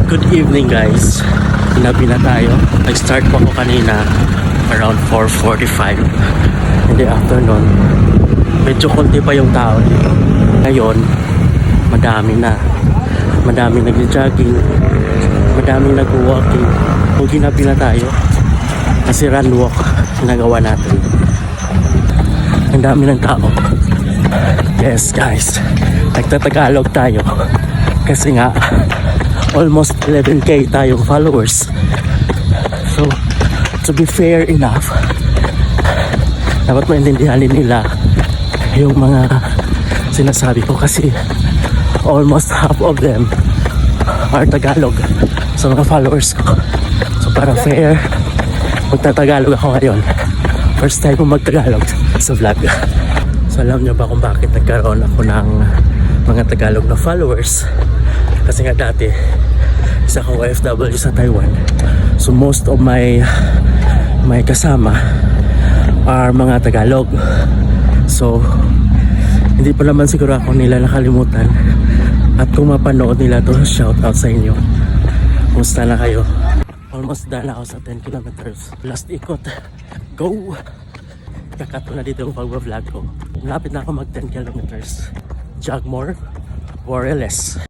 Good evening guys. Hinabi na tayo. Nag-start po ako kanina around 4:45 in the afternoon. Medyo konti pa yung tao dito. Ngayon, madami na. Madami nag-jogging. Madami nag-walking. Kung hinabi na tayo, kasi run walk ginagawa natin. Ang dami ng tao. Yes guys, nagtatagalog tayo. Kasi nga, almost 11k tayong followers. So, to be fair enough, dapat maintindihan nila yung mga sinasabi ko kasi almost half of them are Tagalog sa mga followers ko. So, para fair, magtatagalog ako ngayon. First time ko magtagalog sa vlog. So, alam nyo ba kung bakit nagkaroon ako ng mga Tagalog na followers? Kasi nga dati, isa akong OFW sa Taiwan. So most of my kasama are mga Tagalog. So hindi pa naman siguro ako nila nakalimutan. At kung mapanood nila to, shout out sa inyo. Kumusta na kayo? Almost done ako sa 10 kilometers. Last ikot. Go! Kakato na dito yung pag-vlog ko. Malapit na ako mag 10 kilometers. Jog more or less.